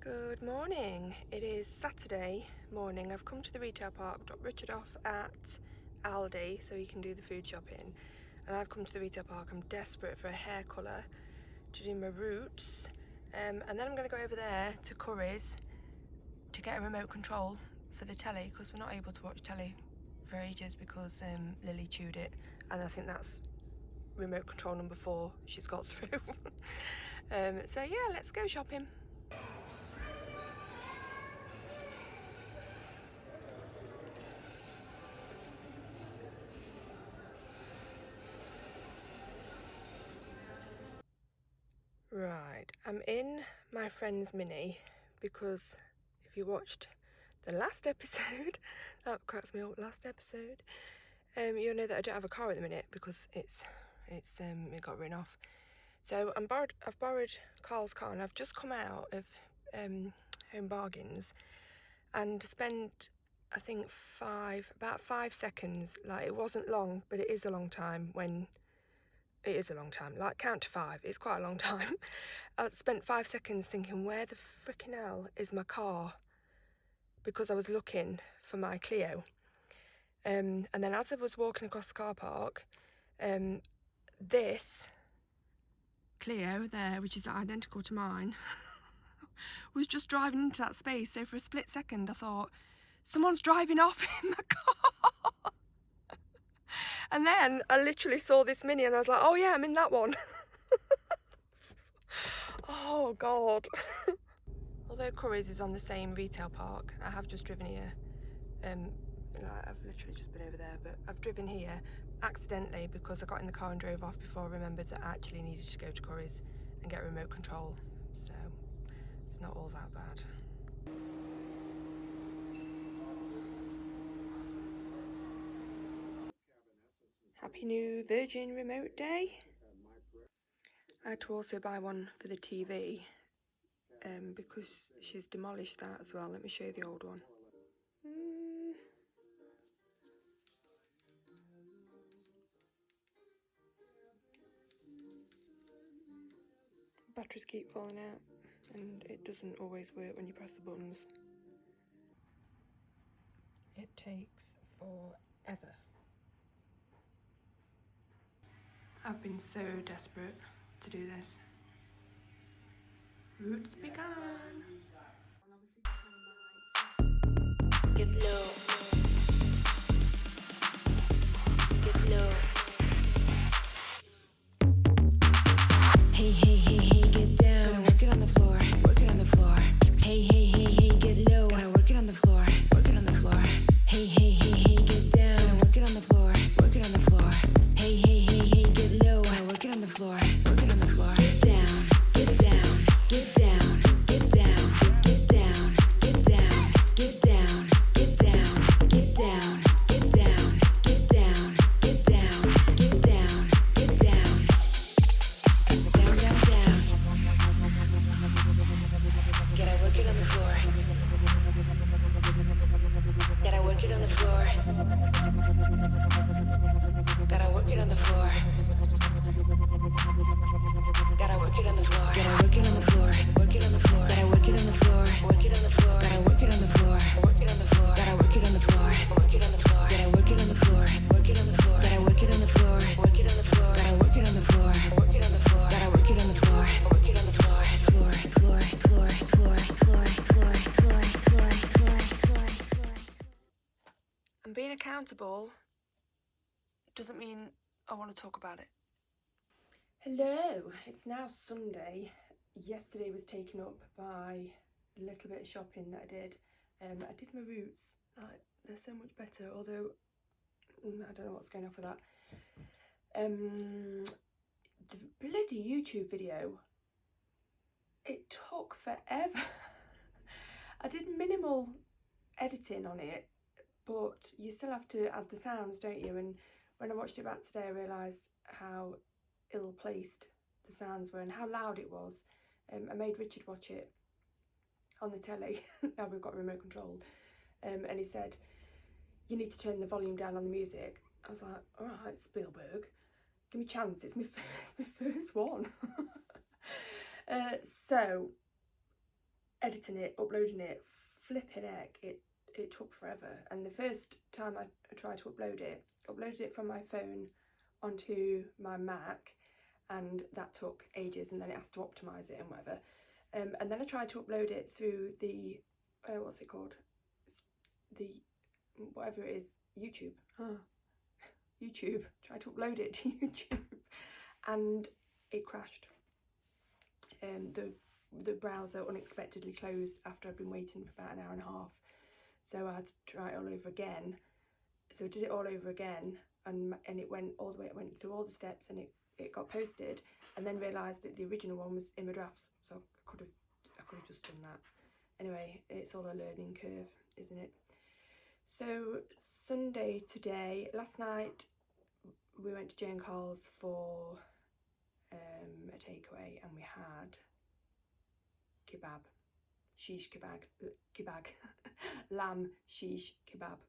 Good morning. It is Saturday morning. I've come to the retail park, dropped Richard off at Aldi so he can do the food shopping. And I've come to the retail park. I'm desperate for a hair colour to do my roots. And then I'm going to go over there to Curry's to get a remote control for the telly because we're not able to watch telly for ages because Lily chewed it. And I think that's remote control number 4 she's got through. So yeah, let's go shopping. Right, I'm in my friend's Mini because if you watched the last episode, that cracks me up, last episode, you'll know that I don't have a car at the minute because it got written off. So I've borrowed Carl's car and I've just come out of Home Bargains and spent, I think, about 5 seconds, like it wasn't long, but it is a long time when it is a long time, like count to 5, it's quite a long time. I spent 5 seconds thinking, where the frickin' hell is my car? Because I was looking for my Clio. And then as I was walking across the car park, this Clio there, which is identical to mine, was just driving into that space. So for a split second I thought, someone's driving off in my car. And then I literally saw this Mini and I was like, oh yeah, I'm in that one. Oh God. Although Curry's is on the same retail park, I have just driven here. I've literally just been over there, but I've driven here accidentally because I got in the car and drove off before I remembered that I actually needed to go to Curry's and get remote control. So it's not all that bad. Happy new Virgin Remote Day. I had to also buy one for the TV because she's demolished that as well. Let me show you the old one. Batteries keep falling out and it doesn't always work when you press the buttons. It takes forever. I've been so desperate to do this. Roots begun. Get low. Get low. Hey, hey, hey, hey, get down. Gotta work it on the floor. Work it on the floor. Hey, hey, hey, hey, get low. Gotta work it on the floor. Work it on the floor. Hey, hey, hey, hey, get down. Gotta work it on the floor. Work it on the floor. Hey, hey, hey, hey, get low. Gotta work it on the floor. Work it on the floor. Get down. Get down. Get down. Get down. Get down. Get down. Get down. Get down. Get down. Get down. Get down. Get down. Get down. Get down. Down, down, down. Gotta work it on the floor. Gotta work it on the floor. Gotta work it on the floor. Gotta work it on the floor. Gotta work it on the floor. Work it on the floor. Gotta work it on the floor. Work it on the floor. Gotta work it on the floor. Work it on the floor. Gotta work it on the floor. Work it on the floor. Gotta work it on the floor. Work it on the floor. Gotta work it on the floor. Work it on the floor. Gotta work it on the floor. Work it on the floor. Gotta work it on the floor. Work it on the floor. Floor, floor, floor, floor, floor, floor, floor, floor, floor, floor, floor. And being accountable doesn't mean I want to talk about it. Hello, it's now Sunday. Yesterday was taken up by a little bit of shopping that I did. I did my roots, they're so much better, although I don't know what's going on with that. The bloody YouTube video, it took forever. I did minimal editing on it, but you still have to add the sounds, don't you? And when I watched it back today, I realised how ill-placed the sounds were and how loud it was. I made Richard watch it on the telly. Now we've got remote control, and he said, you need to turn the volume down on the music. I was like, all right, Spielberg, give me a chance, it's my first one. So editing it, uploading it, flipping heck, it took forever. And the first time I tried to uploaded it from my phone onto my Mac, and that took ages, and then it has to optimise it and whatever. And then I tried to upload it through the, what's it called? The, whatever it is, YouTube. YouTube. Tried to upload it to YouTube, and it crashed. The browser unexpectedly closed after I'd been waiting for about an hour and a half. So I had to try it all over again. So I did it all over again, and it went all the way, it went through all the steps, and it got posted, and then realised that the original one was in my drafts, so I could have just done that. Anyway, it's all a learning curve, isn't it? So Sunday today, last night we went to Jane Carl's for a takeaway, and we had kebab, shish kebab, lamb shish kebab.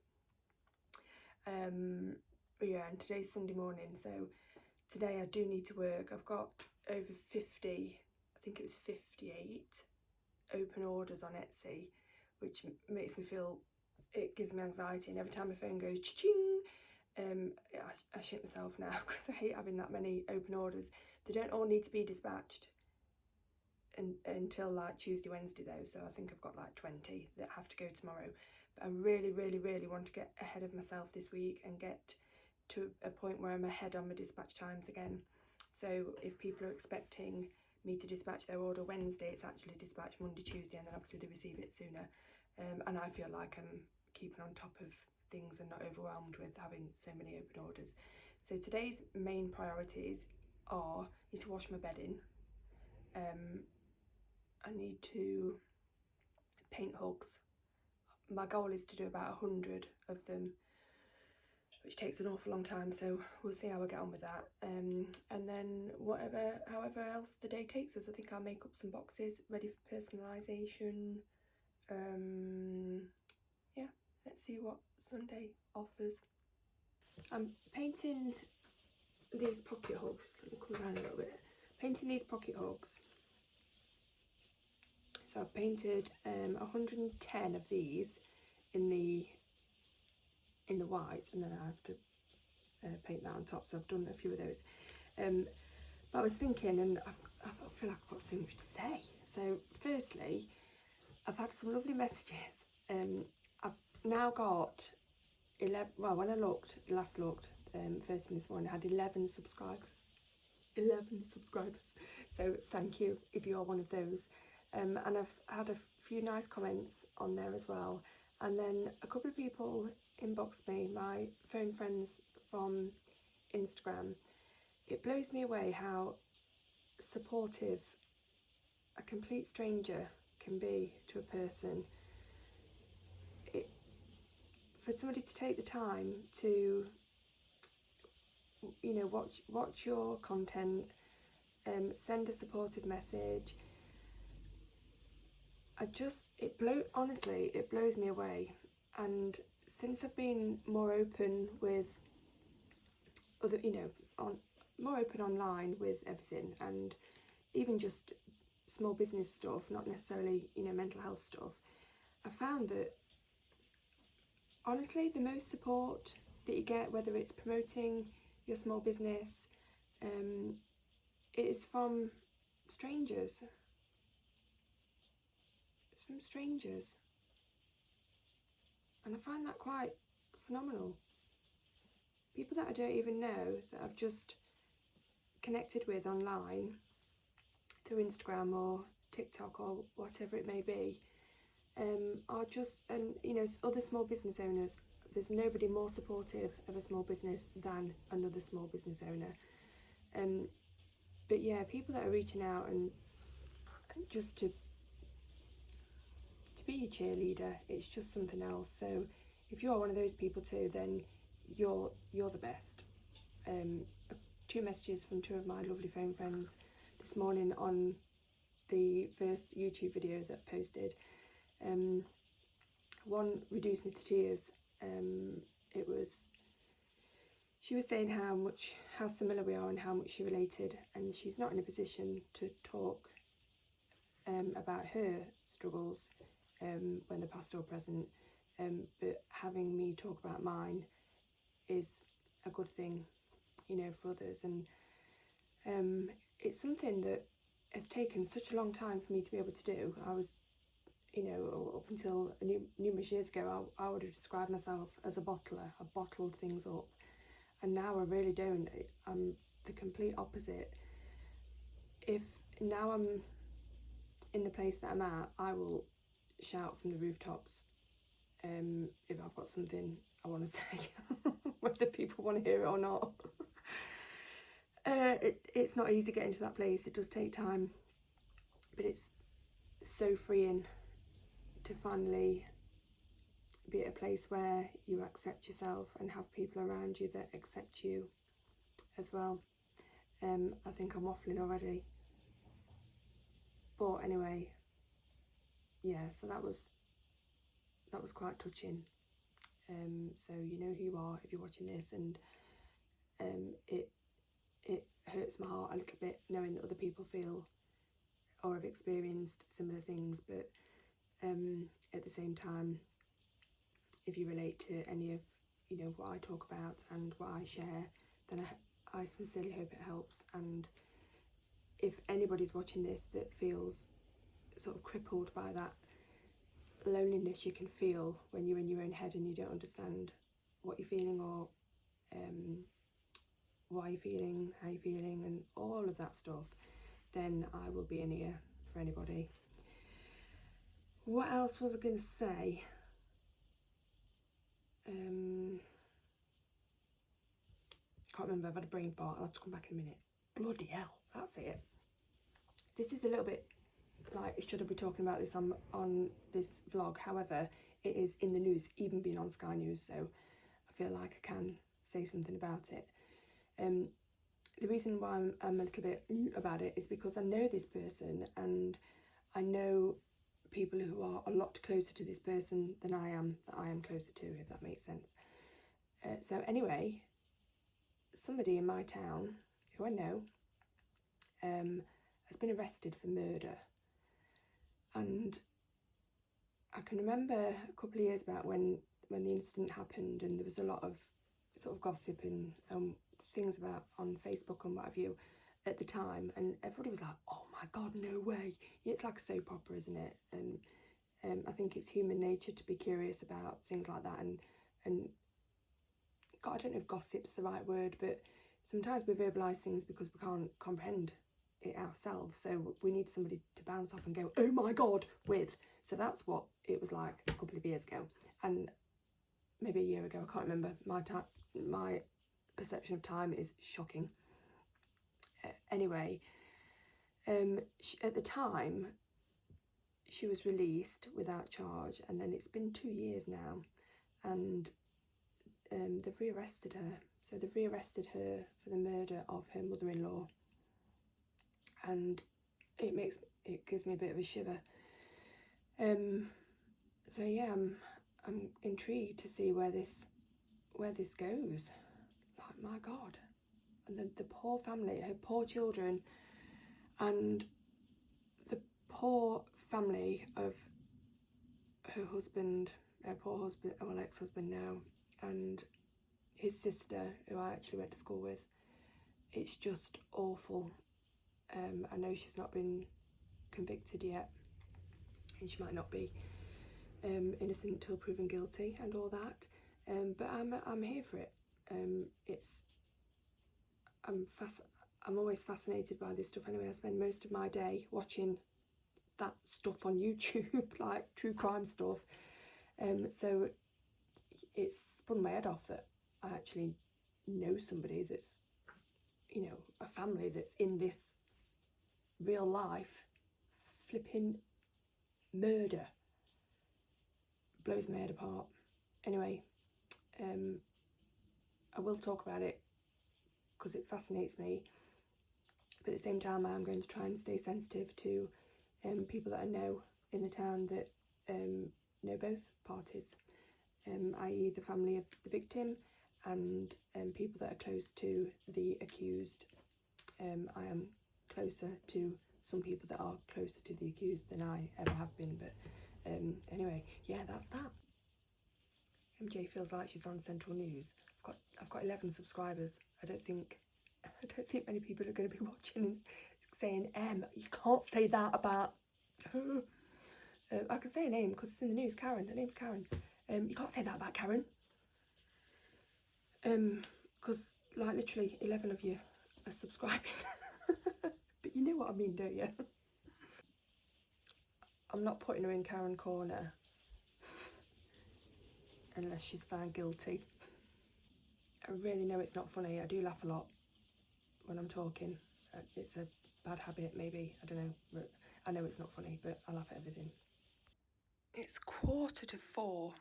Yeah, and today's Sunday morning, so today I do need to work. I've got over 50, I think it was 58 open orders on Etsy, which makes me feel, it gives me anxiety, and every time my phone goes cha-ching, I shit myself now, because I hate having that many open orders. They don't all need to be dispatched until like Tuesday, Wednesday though, so I think I've got like 20 that have to go tomorrow. But I really, really, really want to get ahead of myself this week and get to a point where I'm ahead on my dispatch times again. So if people are expecting me to dispatch their order Wednesday, it's actually dispatched Monday, Tuesday, and then obviously they receive it sooner. And I feel like I'm keeping on top of things and not overwhelmed with having so many open orders. So today's main priorities are, I need to wash my bedding. I need to paint hugs. My goal is to do about 100 of them, which takes an awful long time, so we'll see how I get on with that. And then however else the day takes us, I think I'll make up some boxes ready for personalisation. Yeah, let's see what Sunday offers. I'm painting these pocket hugs. Let me come around a little bit. Painting these pocket hugs. So I've painted 110 of these in the white, and then I have to paint that on top, so I've done a few of those. But I was thinking, and I feel like I've got so much to say. So firstly, I've had some lovely messages. I've now got 11, well, when I last looked, first thing this morning, I had 11 subscribers. 11 subscribers. So thank you if you are one of those. And I've had a few nice comments on there as well. And then a couple of people inboxed me, my phone friends from Instagram. It blows me away how supportive a complete stranger can be to a person. For somebody to take the time to, you know, watch your content, send a supportive message. Honestly, it blows me away. And since I've been more open with other, more open online with everything, and even just small business stuff, not necessarily, mental health stuff, I found that honestly, the most support that you get, whether it's promoting your small business, it is from strangers. It's from strangers. And I find that quite phenomenal. People that I don't even know, that I've just connected with online through Instagram or TikTok or whatever it may be, are just, and other small business owners. There's nobody more supportive of a small business than another small business owner. But yeah, people that are reaching out and just to be your cheerleader, it's just something else. So if you're one of those people too, then you're the best. 2 messages from 2 of my lovely phone friends this morning on the first YouTube video that I posted. One reduced me to tears. She was saying how similar we are and how much she related, and she's not in a position to talk about her struggles when they're past or present, but having me talk about mine is a good thing, you know, for others. And it's something that has taken such a long time for me to be able to do. I was, you know, up until numerous years ago, I would have described myself as a bottler. I bottled things up, and now I really don't. I'm the complete opposite. If now I'm in the place that I'm at, I will shout from the rooftops if I've got something I want to say, whether people want to hear it or not. It's not easy getting to that place. It does take time, but it's so freeing to finally be at a place where you accept yourself and have people around you that accept you as well. I think I'm waffling already, but anyway, yeah, so that was quite touching. So you know who you are if you're watching this, and it hurts my heart a little bit knowing that other people feel or have experienced similar things, but at the same time, if you relate to any of, you know, what I talk about and what I share, then I sincerely hope it helps. And if anybody's watching this that feels sort of crippled by that loneliness you can feel when you're in your own head and you don't understand what you're feeling or why you're feeling, how you're feeling, and all of that stuff, then I will be an ear for anybody. What else was I going to say? Can't remember. I've had a brain fart. I'll have to come back in a minute. Bloody hell, that's it. This is a little bit like, should I be talking about this on this vlog? However, it is in the news, even being on Sky News, so I feel like I can say something about it. The reason why I'm a little bit about it is because I know this person, and I know people who are a lot closer to this person than I am, that I am closer to, if that makes sense. So anyway, somebody in my town who I know has been arrested for murder. And I can remember a couple of years back when the incident happened, and there was a lot of sort of gossip and things about on Facebook and what have you at the time, and everybody was like, oh my god, no way. It's like a soap opera, isn't it? And I think it's human nature to be curious about things like that, and God, I don't know if gossip's the right word, but sometimes we verbalise things because we can't comprehend it ourselves, so we need somebody to bounce off and go, oh my god, with. So that's what it was like a couple of years ago, and maybe a year ago, I can't remember. My perception of time is shocking. Anyway, at the time, she was released without charge, and then it's been 2 years now, and they've rearrested her. So they've rearrested her for the murder of her mother-in-law, and it gives me a bit of a shiver. So yeah, I'm intrigued to see where this goes. Like, my god. And the poor family, her poor children, and the poor family of her husband, her poor husband, well, ex-husband now, and his sister, who I actually went to school with. It's just awful. I know she's not been convicted yet, and she might not be innocent until proven guilty and all that. But I'm here for it. I'm always fascinated by this stuff anyway. I spend most of my day watching that stuff on YouTube, like true crime stuff. So it's spun my head off that I actually know somebody that's, you know, a family that's in this real life flipping murder. Blows my head apart. Anyway, I will talk about it because it fascinates me, but at the same time I'm going to try and stay sensitive to people that I know in the town that know both parties, i.e. the family of the victim and people that are close to the accused. I am closer to some people that are closer to the accused than I ever have been. But anyway, yeah, that's that. MJ feels like she's on Central News. I've got 11 subscribers. I don't think many people are going to be watching and saying, you can't say that about her. I can say her name because it's in the news. Karen. Her name's Karen. You can't say that about Karen. Because like literally 11 of you are subscribing. But you know what I mean, don't you? I'm not putting her in Karen Corner unless she's found guilty. I really know it's not funny. I do laugh a lot when I'm talking. It's a bad habit, maybe. I don't know. But I know it's not funny, but I laugh at everything. It's 4:45.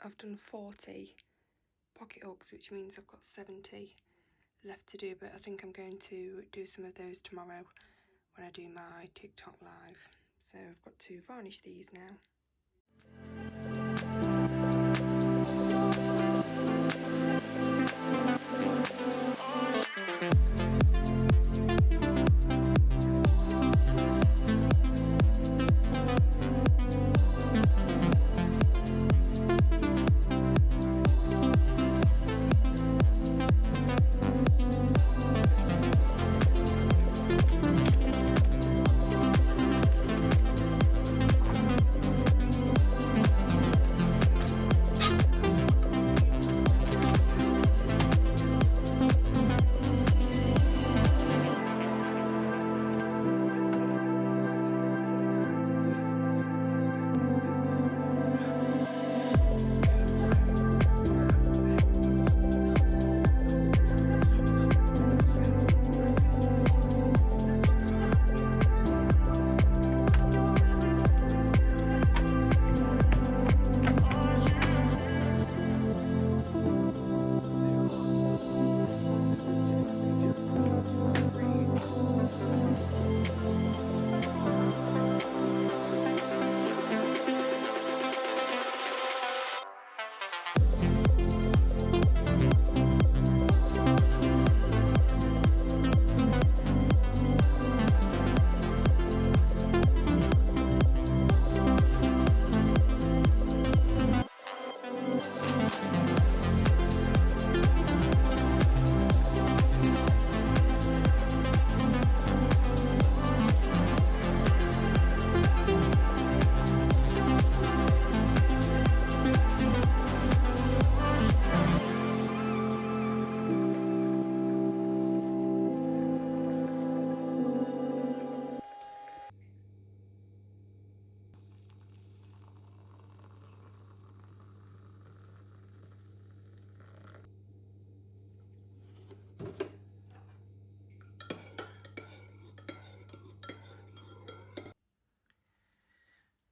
I've done 40 pocket hooks, which means I've got 70 left to do, but I think I'm going to do some of those tomorrow when I do my TikTok live. So I've got to varnish these now.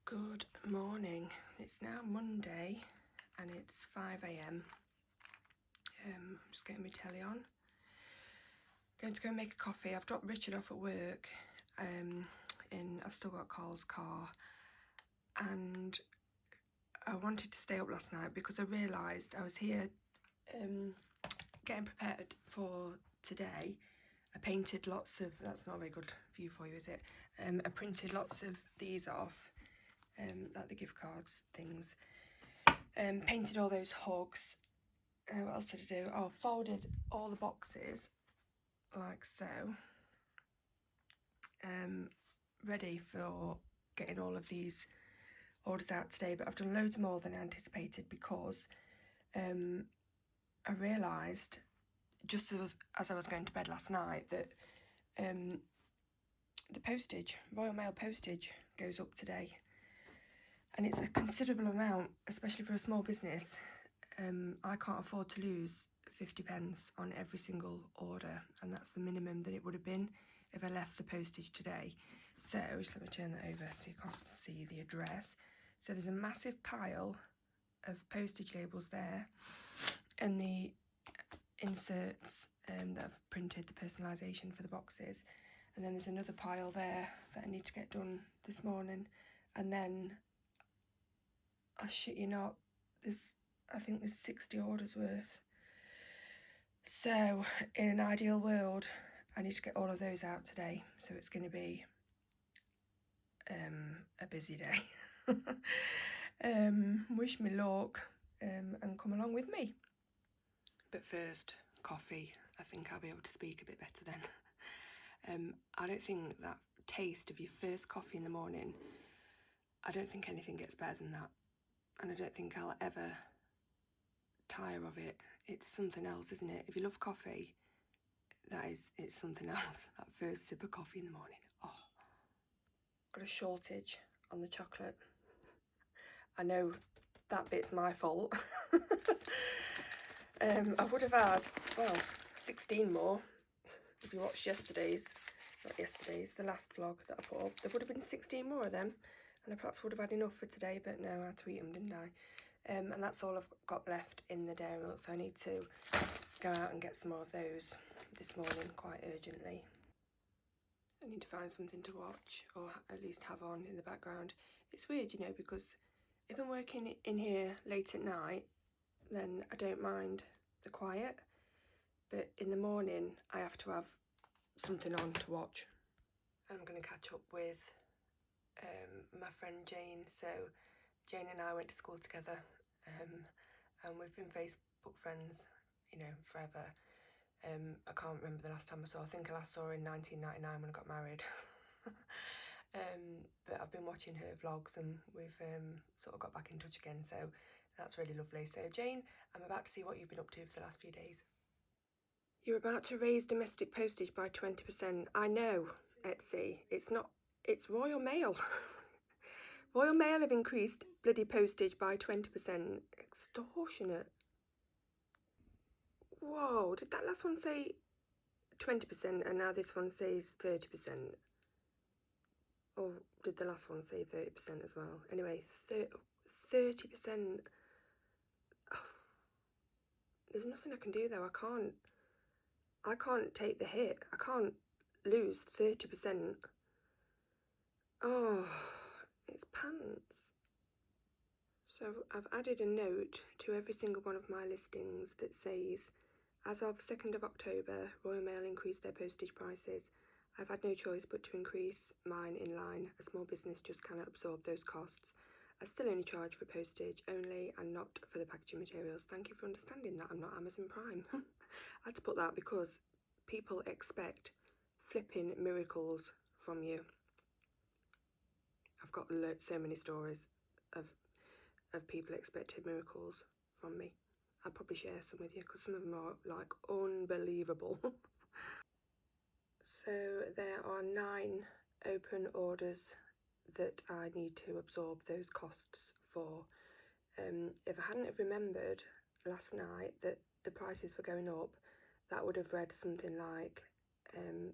Good morning. It's now Monday and it's 5 a.m. I'm just getting my telly on. Going to go make a coffee. I've dropped Richard off at work. I've still got Carl's car, and I wanted to stay up last night because I realised I was here getting prepared for today. I painted lots of, that's not a very good view for you, is it? I printed lots of these off, like the gift cards things. Painted all those hugs. What else did I do? Oh, folded all the boxes like so. Ready for getting all of these orders out today, but I've done loads more than I anticipated because I realised just as I was going to bed last night that the postage, Royal Mail postage, goes up today, and it's a considerable amount, especially for a small business. I can't afford to lose 50p on every single order, and that's the minimum that it would have been if I left the postage today. So just let me turn that over so you can't see the address. So there's a massive pile of postage labels there, and the inserts that I've printed, the personalisation for the boxes, and then there's another pile there that I need to get done this morning, and then I shit you not, I think there's 60 orders worth. So in an ideal world I need to get all of those out today, so it's going to be a busy day. Wish me luck and come along with me. But first, coffee. I think I'll be able to speak a bit better then. I don't think that taste of your first coffee in the morning, I don't think anything gets better than that. And I don't think I'll ever tire of it. It's something else, isn't it? If you love coffee, it's something else. That first sip of coffee in the morning. Oh, got a shortage on the chocolate. I know that bit's my fault. I would have had, well, 16 more. If you watched the last vlog that I put up, there would have been 16 more of them, and I perhaps would have had enough for today, but no, I had to eat them, didn't I? And that's all I've got left in the dairy milk, so I need to go out and get some more of those this morning quite urgently. I need to find something to watch, or at least have on in the background. It's weird, you know, because if I'm working in here late at night, then I don't mind the quiet, but in the morning I have to have something on to watch. I'm going to catch up with my friend Jane. So Jane and I went to school together, and we've been Facebook friends, you know, forever. I can't remember the last time I saw her. I think I last saw her in 1999 when I got married. But I've been watching her vlogs, and we've sort of got back in touch again, so that's really lovely. So Jane, I'm about to see what you've been up to for the last few days. You're about to raise domestic postage by 20%. I know, Etsy. It's Royal Mail. Royal Mail have increased bloody postage by 20%. Extortionate. Whoa, did that last one say 20% and now this one says 30%? Or did the last one say 30% as well? Anyway, 30%. Oh, there's nothing I can do though. I can't take the hit. I can't lose 30%. Oh, it's pants. So I've added a note to every single one of my listings that says, as of 2nd of October, Royal Mail increased their postage prices. I've had no choice but to increase mine in line. A small business just cannot absorb those costs. I still only charge for postage only and not for the packaging materials. Thank you for understanding that I'm not Amazon Prime. I had to put that because people expect flipping miracles from you. I've got so many stories of people expecting miracles from me. I'll probably share some with you because some of them are like unbelievable. So there are 9 open orders that I need to absorb those costs for. If I hadn't have remembered last night that the prices were going up, that would have read something like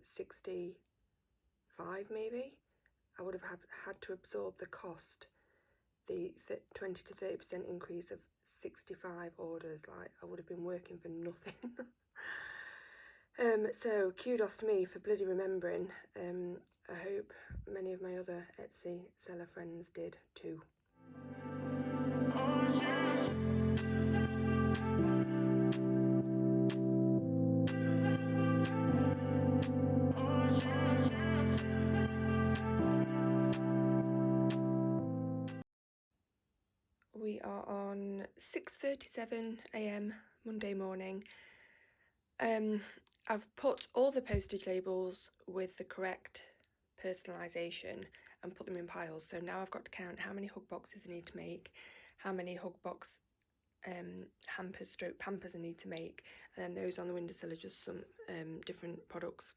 65 maybe. I would have had to absorb the cost, the 20 to 30% increase of 65 orders. Like, I would have been working for nothing. So kudos to me for bloody remembering. I hope many of my other Etsy seller friends did too. We are on 6:37 a.m. Monday morning. I've put all the postage labels with the correct personalisation and put them in piles. So now I've got to count how many hug boxes I need to make, how many hug box hampers / pampers I need to make, and then those on the windowsill are just some different products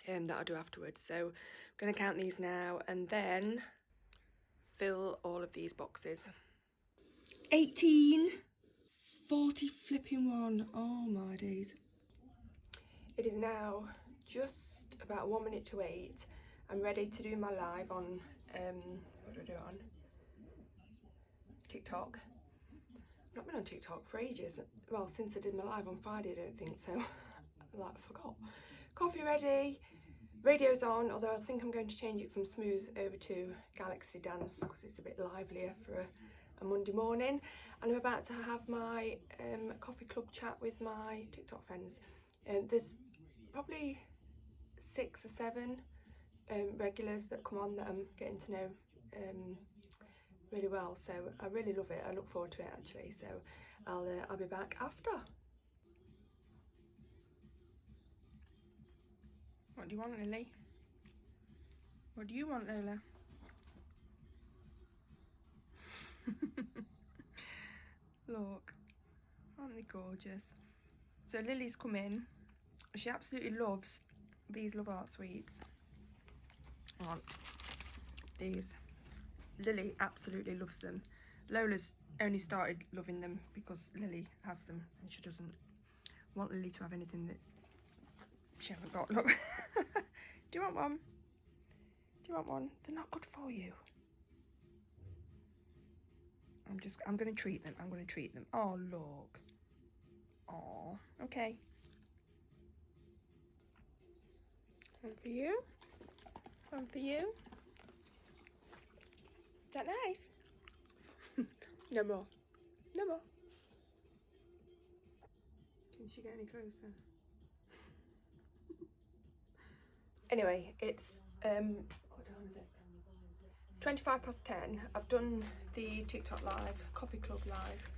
that I'll do afterwards. So I'm going to count these now and then fill all of these boxes. 18, 40 flipping 1. Oh my days. It is now just about 1 minute to 8. I'm ready to do my live on, what do I do it on? TikTok. I've not been on TikTok for ages. Well, since I did my live on Friday, I don't think so. I forgot. Coffee ready, radio's on, although I think I'm going to change it from smooth over to Galaxy Dance because it's a bit livelier for a Monday morning. And I'm about to have my coffee club chat with my TikTok friends. There's probably 6 or 7 regulars that come on that I'm getting to know really well, so I really love it. I look forward to it actually, so I'll be back after. What do you want, Lily? What do you want, Lola? Look, aren't they gorgeous? So Lily's come in. She absolutely loves these Love Art sweets. Aren't these? Lily absolutely loves them. Lola's only started loving them because Lily has them and she doesn't want Lily to have anything that she hasn't got. Look. Do you want one? Do you want one? They're not good for you. I'm going to treat them. I'm going to treat them. Oh, look. Oh, okay. One for you. One for you. Is that nice? No more. No more. Can she get any closer? Anyway, it's what time is it? 10:25. I've done the TikTok live, coffee club live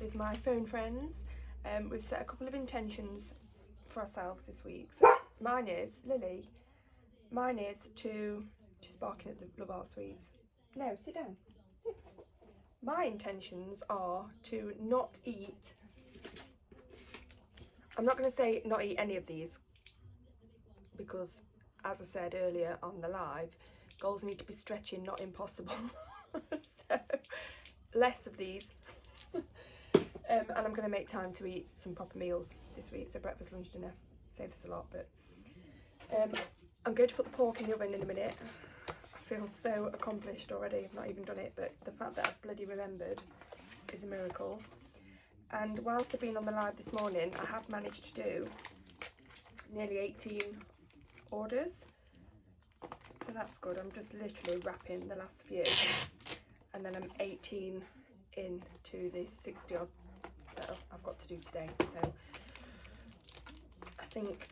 with my phone friends. We've set a couple of intentions for ourselves this week. So mine is, Lily, mine is to, she's barking at the Love Art sweets. No, sit down. Sit. My intentions are to not eat, I'm not going to say not eat any of these because, as I said earlier on the live, goals need to be stretching, not impossible. So less of these. And I'm going to make time to eat some proper meals this week, so breakfast, lunch, dinner. Save this a lot, but I'm going to put the pork in the oven in a minute. I feel so accomplished already. I've not even done it, but the fact that I've bloody remembered is a miracle. And whilst I've been on the live this morning, I have managed to do nearly 18 orders, so that's good. I'm just literally wrapping the last few, and then I'm 18 into the 60 odd that I've got to do today. So I think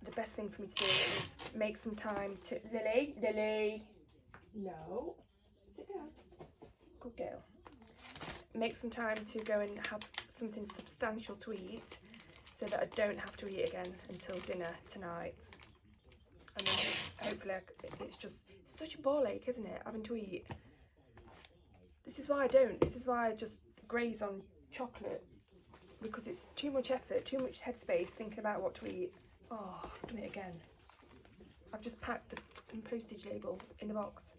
the best thing for me to do is make some time to Lily, no, sit down, good girl. Make some time to go and have something substantial to eat, so that I don't have to eat again until dinner tonight. And then hopefully it's just such a ball ache, isn't it, having to eat? This is why I don't. This is why I just graze on chocolate, because it's too much effort, too much headspace thinking about what to eat. Oh, I've done it again. I've just packed the fucking postage label in the box.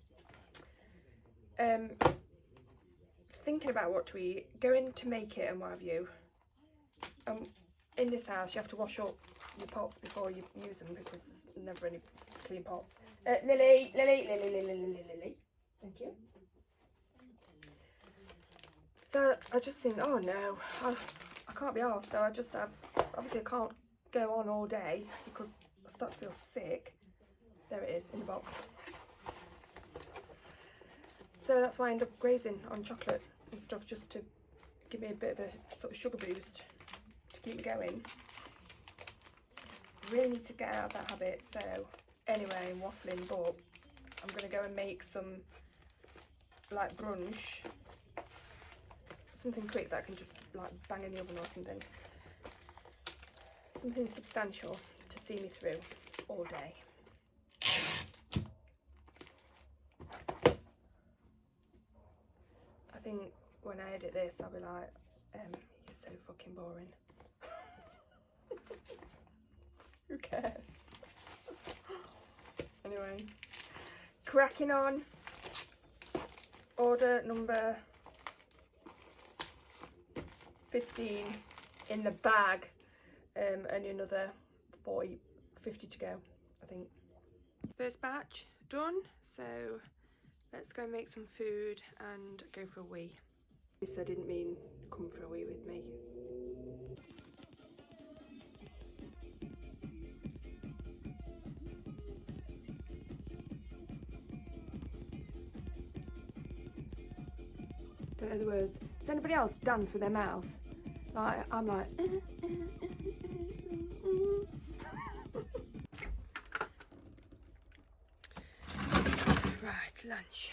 Thinking about what to eat, going to make it and what have you. In this house, you have to wash up your pots before you use them because there's never any clean pots. Lily. Thank you. So I just think, oh no, I can't be arsed. So I just have, obviously I can't go on all day because I start to feel sick. There it is in the box. So that's why I end up grazing on chocolate and stuff, just to give me a bit of a sort of sugar boost to keep me going. Really need to get out of that habit. So anyway, I'm waffling, but I'm going to go and make some like brunch, something quick that I can just like bang in the oven or something. Something substantial to see me through all day. I think when I edit this, I'll be like, you're so fucking boring. Who cares? Anyway, cracking on. Order number 15 in the bag, and another 50 to go, I think. First batch done, so let's go and make some food and go for a wee. This I didn't mean come for a wee with me. Don't know the words. Does anybody else dance with their mouth? Like, I'm like. lunch.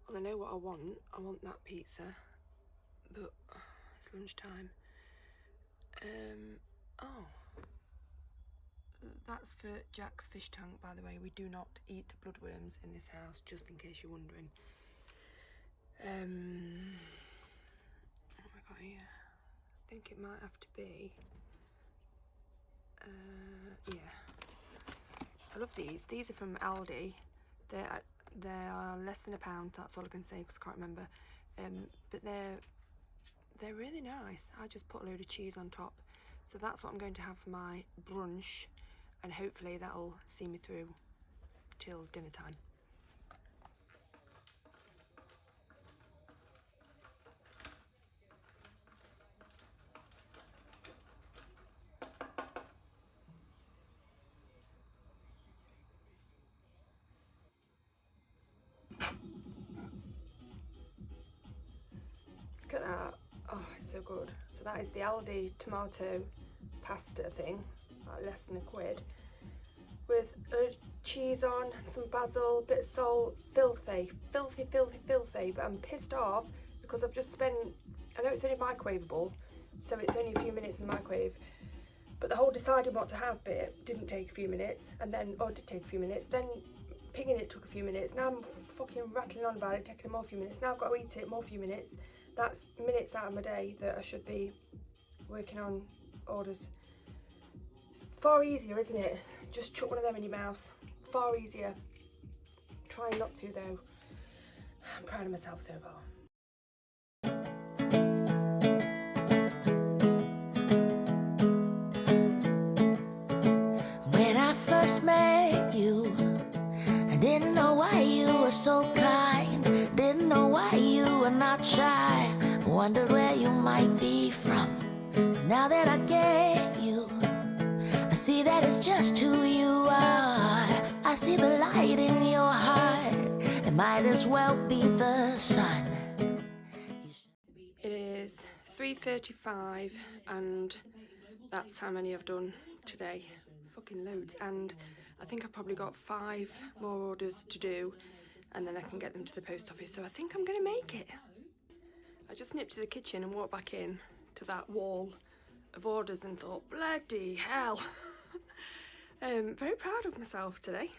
Well, I know what I want. I want that pizza, but it's lunchtime. Oh, that's for Jack's fish tank, by the way. We do not eat bloodworms in this house, just in case you're wondering. What have I got here? I think it might have to be. Yeah. I love these. These are from Aldi. They are less than £1. That's all I can say because I can't remember. But they're really nice. I just put a load of cheese on top. So that's what I'm going to have for my brunch, and hopefully that'll see me through till dinner time. Look at that. Oh, it's so good. So that is the Aldi tomato pasta thing, like less than £1, with a cheese on, some basil, bit of salt. Filthy, filthy, filthy, filthy. But I'm pissed off because I've just spent, I know it's only microwavable, so it's only a few minutes in the microwave, but the whole deciding what to have bit didn't take a few minutes, and then, or did take a few minutes, then picking it took a few minutes. Now I'm fucking rattling on about it, taking more few minutes. Now I've got to eat it, more few minutes. That's minutes out of my day that I should be working on orders. It's far easier, isn't it? Just chuck one of them in your mouth. Far easier. Trying not to though. I'm proud of myself so far. When I first met you, I didn't know why you were so kind. Didn't know why you were not shy. Wondered where you might be from. But now that I get you, I see that it's just who you are. I see the light in your heart. It might as well be the sun. It is 3:35 and that's how many I've done today. Fucking loads. And I think I've probably got 5 more orders to do, and then I can get them to the post office. So I think I'm gonna make it. I just nipped to the kitchen and walked back in to that wall of orders and thought, bloody hell. Very proud of myself today.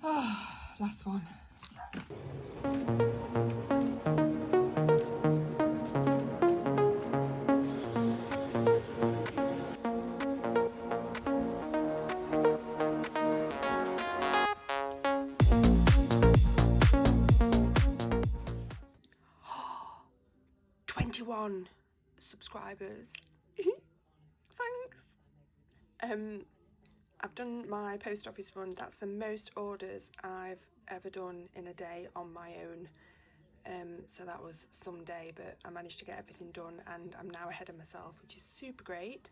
Oh, last one. #21 subscribers. Thanks. I've done my post office run. That's the most orders I've ever done in a day on my own. So that was some day, but I managed to get everything done and I'm now ahead of myself, which is super great.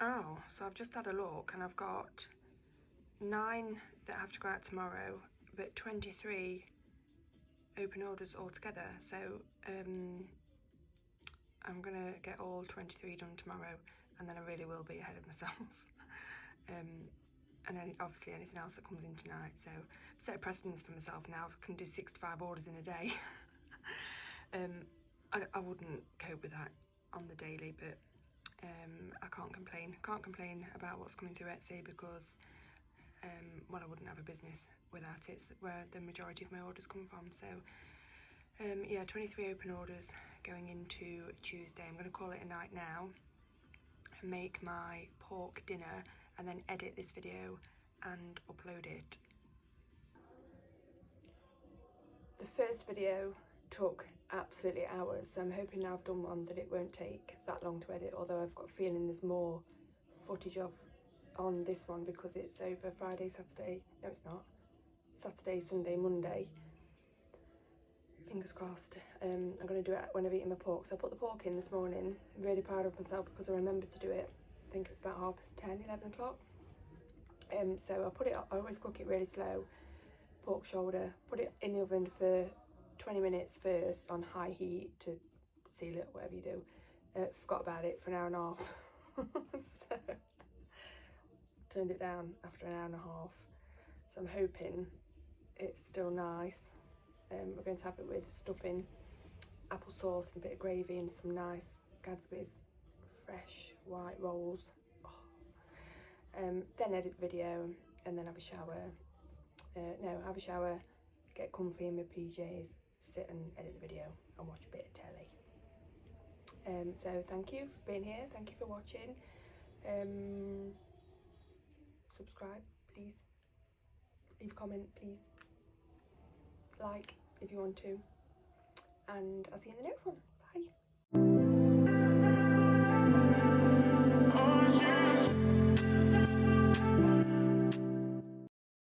Oh, so I've just had a look and I've got 9 that have to go out tomorrow, but 23 open orders altogether. So I'm gonna get all 23 done tomorrow, and then I really will be ahead of myself. And then obviously anything else that comes in tonight. So I've set a precedence for myself now. I can do 65 orders in a day. I wouldn't cope with that on the daily, but I can't complain. Can't complain about what's coming through Etsy because, well, I wouldn't have a business without it. It's where the majority of my orders come from. So yeah, 23 open orders going into Tuesday. I'm going to call it a night now and make my pork dinner and then edit this video and upload it. The first video took absolutely hours, so I'm hoping now I've done one that it won't take that long to edit, although I've got a feeling there's more footage of on this one because it's over Friday, Saturday, no it's not, Saturday, Sunday, Monday. Fingers crossed. I'm going to do it when I've eaten my pork. So I put the pork in this morning. I'm really proud of myself because I remembered to do it. I think it was about 10:30, 11 o'clock. So I always cook it really slow, pork shoulder, put it in the oven for 20 minutes first on high heat to seal it, whatever you do. Forgot about it for an hour and a half. So turned it down after an hour and a half. So I'm hoping it's still nice. We're going to have it with stuffing, applesauce and a bit of gravy and some nice Gadsby's fresh white rolls. Then edit the video and then have a shower. Have a shower, get comfy in my PJs, sit and edit the video and watch a bit of telly. So thank you for being here, thank you for watching. Subscribe, please. Leave a comment, please. Like if you want to. And I'll see you in the next one. Bye.